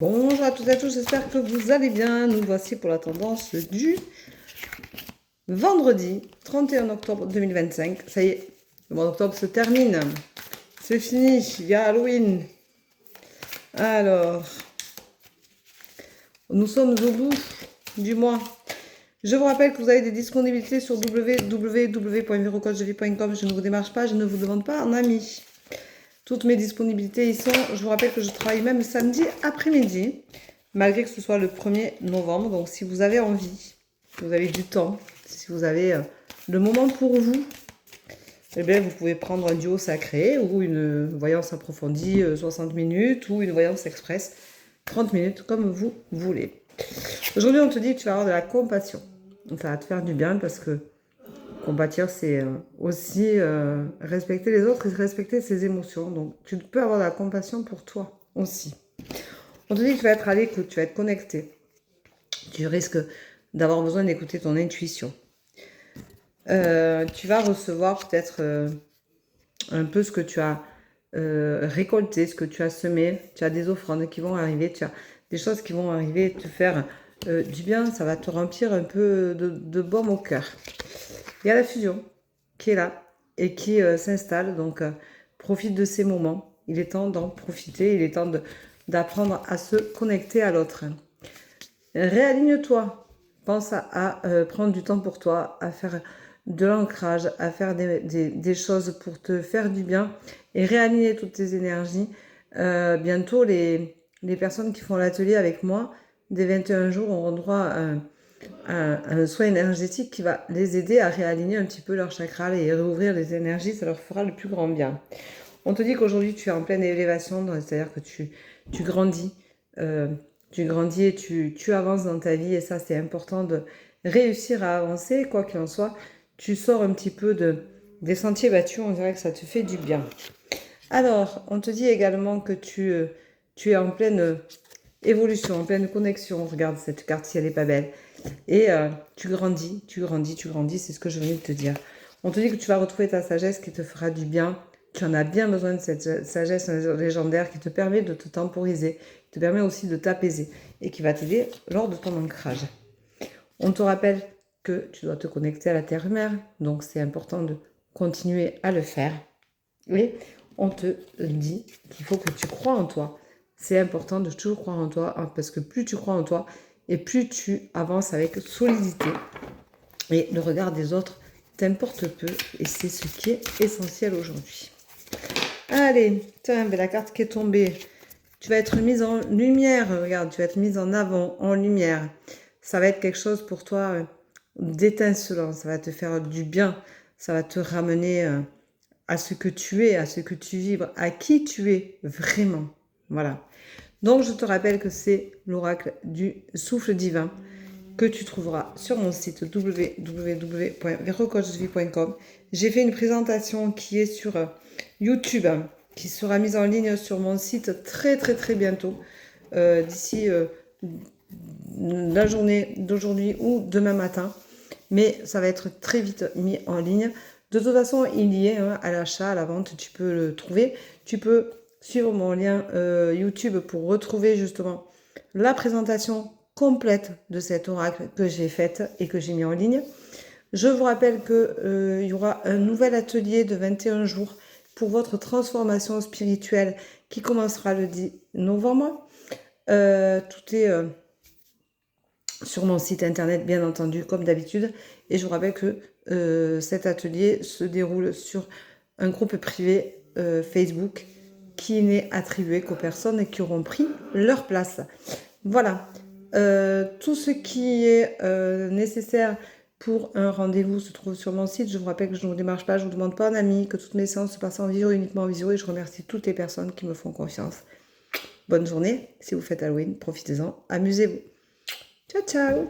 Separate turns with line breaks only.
Bonjour à toutes et à tous, j'espère que vous allez bien. Nous voici pour la tendance du vendredi 31 octobre 2025. Ça y est, le mois d'octobre se termine. C'est fini, il y a Halloween. Alors, nous sommes au bout du mois. Je vous rappelle que vous avez des disponibilités sur www.verocoachdevi.com. Je ne vous démarche pas, je ne vous demande pas un ami. Toutes mes disponibilités y sont. Je vous rappelle que je travaille même samedi après-midi, malgré que ce soit le 1er novembre. Donc, si vous avez envie, si vous avez du temps, si vous avez le moment pour vous, eh bien, vous pouvez prendre un duo sacré ou une voyance approfondie 60 minutes ou une voyance express 30 minutes, comme vous voulez. Aujourd'hui, on te dit que tu vas avoir de la compassion. Ça va te faire du bien parce que compatir, c'est aussi respecter les autres et respecter ses émotions. Donc, tu peux avoir de la compassion pour toi aussi. On te dit que tu vas être à l'écoute, tu vas être connecté. Tu risques d'avoir besoin d'écouter ton intuition. Tu vas recevoir peut-être un peu ce que tu as récolté, ce que tu as semé. Tu as des offrandes qui vont arriver, tu as des choses qui vont arriver te faire du bien. Ça va te remplir un peu de baume au cœur. Il y a la fusion qui est là et qui s'installe. Donc, profite de ces moments. Il est temps d'en profiter. Il est temps d'apprendre à se connecter à l'autre. Réaligne-toi. Pense à prendre du temps pour toi, à faire de l'ancrage, à faire des choses pour te faire du bien et réaligner toutes tes énergies. Bientôt, les personnes qui font l'atelier avec moi, des 21 jours, auront droit à un soin énergétique qui va les aider à réaligner un petit peu leur chakra et réouvrir les énergies, ça leur fera le plus grand bien. On te dit qu'aujourd'hui tu es en pleine élévation, c'est-à-dire que tu grandis, et tu avances dans ta vie et ça c'est important de réussir à avancer, quoi qu'il en soit. Tu sors un petit peu des sentiers battus, on dirait que ça te fait du bien. Alors, on te dit également que tu es en pleine évolution, en pleine connexion. Regarde cette carte si elle n'est pas belle. Et tu grandis, c'est ce que je venais de te dire. On te dit que tu vas retrouver ta sagesse qui te fera du bien. Tu en as bien besoin de cette sagesse légendaire qui te permet de te temporiser, qui te permet aussi de t'apaiser et qui va t'aider lors de ton ancrage. On te rappelle que tu dois te connecter à la terre-mère, donc c'est important de continuer à le faire. Et on te dit qu'il faut que tu crois en toi. C'est important de toujours croire en toi, hein, parce que plus tu crois en toi, et plus tu avances avec solidité. Et le regard des autres t'importe peu, et c'est ce qui est essentiel aujourd'hui. Allez, tiens, la carte qui est tombée. Tu vas être mise en lumière, regarde, tu vas être mise en avant, en lumière. Ça va être quelque chose pour toi d'étincelant, ça va te faire du bien, ça va te ramener à ce que tu es, à ce que tu vibres, à qui tu es vraiment. Voilà. Donc, je te rappelle que c'est l'oracle du souffle divin que tu trouveras sur mon site www.verocoachdevi.com. J'ai fait une présentation qui est sur YouTube, qui sera mise en ligne sur mon site très très très bientôt, d'ici la journée d'aujourd'hui ou demain matin. Mais ça va être très vite mis en ligne. De toute façon, il y est à l'achat, à la vente, tu peux le trouver. Tu peux suivre mon lien YouTube pour retrouver justement la présentation complète de cet oracle que j'ai faite et que j'ai mis en ligne. Je vous rappelle qu'il y aura un nouvel atelier de 21 jours pour votre transformation spirituelle qui commencera le 10 novembre. Tout est sur mon site internet, bien entendu, comme d'habitude. Et je vous rappelle que cet atelier se déroule sur un groupe privé Facebook qui n'est attribué qu'aux personnes qui auront pris leur place. Voilà. Tout ce qui est nécessaire pour un rendez-vous se trouve sur mon site. Je vous rappelle que je ne vous démarche pas, je ne vous demande pas un ami, que toutes mes séances se passent en visio, uniquement en visio, et je remercie toutes les personnes qui me font confiance. Bonne journée. Si vous faites Halloween, profitez-en, amusez-vous. Ciao, ciao!